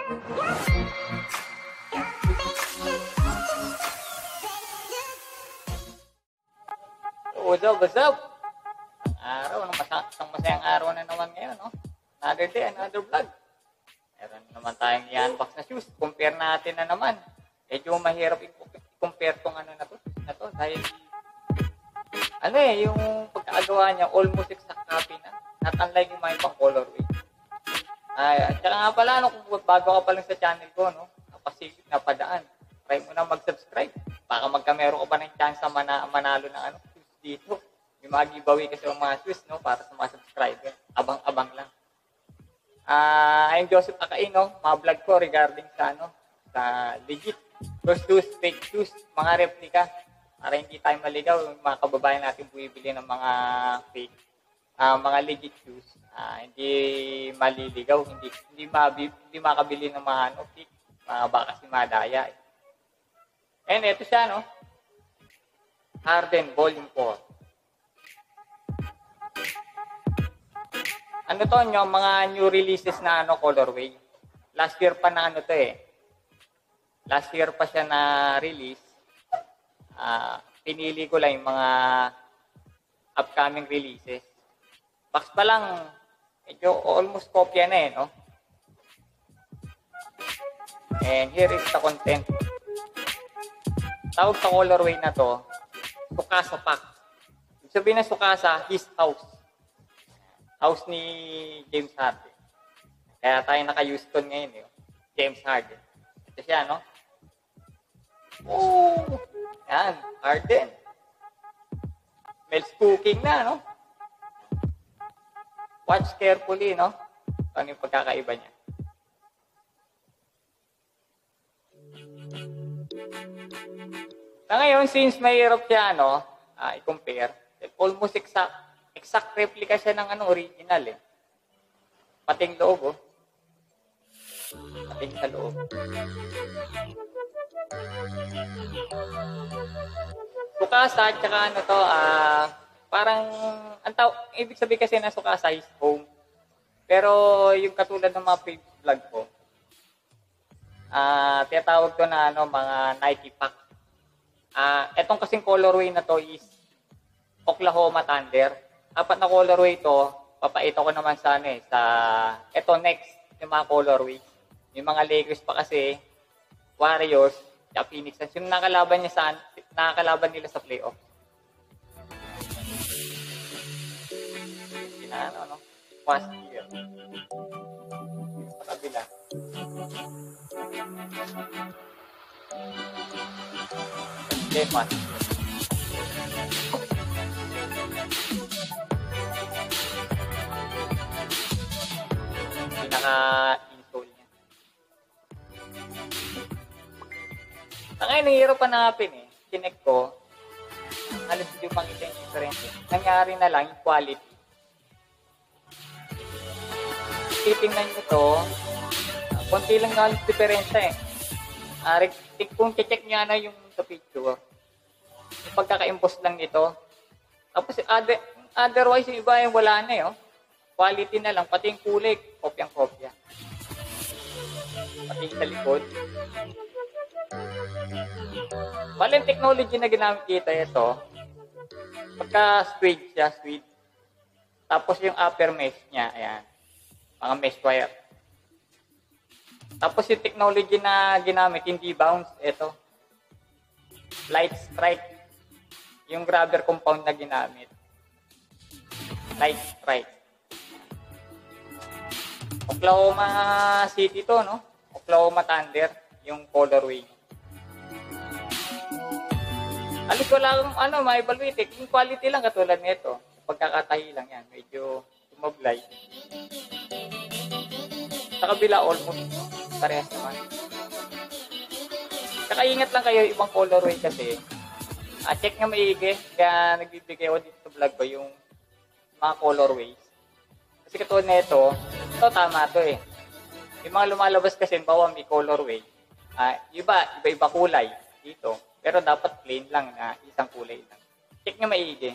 What's up? Araw, isang masayang araw na naman ngayon, no? Another day, another vlog. Meron naman tayong i-unbox na shoes. Compare natin na naman. Medyo mahirap i-compare tong ano na to dahil yung pagkakagawa niya almost exact copy na. Not unlike yung mga ibang colorway. At saka nga pala, kung bago ka pa lang sa channel ko, no? Napasilip na padaan. Try mo na mag-subscribe. Baka meron ka pa ng chance na manalo ng shoes dito. May mga giveaway kasi yung mga shoes, no? Para sa mga subscriber. Abang-abang lang. I'm Joseph Akaino, mga vlog ko regarding sa legit shoes, fake shoes, mga replica. Para hindi tayo maligaw, yung mga kababayan natin bumibili ng mga fake, mga legit shoes. Hindi maliligaw, hindi makabili ng mga fake, baka si madaya. And ito siya, no? Harden Volume 4. Ano to, yung mga new releases na colorway. Last year pa na to eh. Last year pa siya na release. Pinili ko lang yung mga upcoming releases. Box pa lang, medyo almost kopya na no? And here is the content. Tawag sa colorway na to, Sukasa Pack. Ibig sabihin na Sukasa, his house. House ni James Harden. Kaya tayo naka-Houston ngayon, James Harden. Ito siya, no? Oh! Yan, Harden. Smells cooking na, no? Watch carefully, no? Ano yung pagkakaiba niya. Sa ngayon, since mahirap siya, i-compare, almost exact replica siya ng original, eh. Pating loob, Pating sa loob. Sukasa, tsaka parang, ibig sabihin kasi na Sukasa is home. Pero yung katulad ng mga previous vlog ko, tinatawag to na mga Nike Pack. Etong kasing colorway na to is Oklahoma Thunder. Apat na colorway to, papaito ko naman sa eto next, yung mga colorway. Yung mga Lakers pa kasi, Warriors, at Phoenix Suns, yung nakakalaban nila sa playoff. Past year. Sa kabila. Okay, past year. Pinaka-install niya. Ngayon, nahihirap hanapin Connect ko. Halos hindi makita yung difference. Nangyari na lang yung quality. Titingnan nyo to, konti lang halos diferensya Kung check nyo yung sa picture, yung pagkaka-emboss lang nito. Tapos otherwise yung iba yung wala na quality na lang, pati yung kulay, kopyang-kopya. Pati sa likod. Bale, yung technology na ginamit kita ito, pagka-suede siya, suede. Tapos yung upper mesh niya, ayan, mga mesh wire. Tapos yung technology na ginamit, hindi bounce, ito. Light strike. Yung rubber compound na ginamit. Light strike. Oklahoma City to, no? Oklahoma Thunder, yung colorway. Alis wala akong ma-evaluate. Yung quality lang katulad nito. Pagkakatahi lang yan. Medyo tumablay. Sa kabila, almost parehas naman. Saka ingat lang kayo ibang colorway kasi. Check nga maigi. Kaya nagbibigay ako dito sa vlog ko yung mga colorways. Kasi katulad nito, ito tama to Yung mga lumalabas kasi, bawa may colorway. Iba-iba kulay dito. Pero dapat plain lang na isang kulay lang. Check nyo maigi.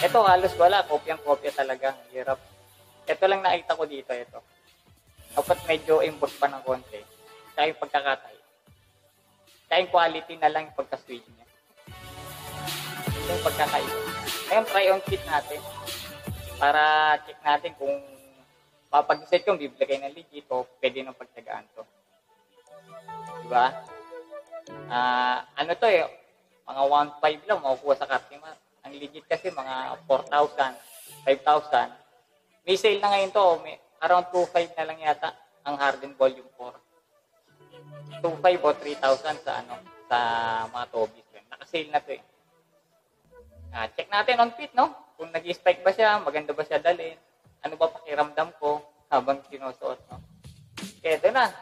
Ito halos wala. Kopyang-kopya talaga. Hirap. Ito lang nakita ko dito, ito. Dapat medyo emboss pa ng konti. Tsaka yung pagkakatay. Tsaka yung quality na lang yung pagka-switch niya. Ito yung pagkakaiba. Ngayon, try on fit natin. Para check natin kung papag-set yung bibili kayo ng legit o pwede nang pagtagaan to. Diba? Ano to eh, mga 1.5 lang makukuha sa Cartimat. Ang legit kasi mga 4,000, 5,000. May sale na ngayon to, may around 2.5 na lang yata ang Harden Volume 4. 2.5 o 3,000 sa ano, sa mga Tobis. Naka-sale na to eh. Check natin on fit, no? Kung nag-spike ba siya, maganda ba siya dalhin, ano ba pakiramdam ko habang sinusuot, no? Kaya ito na.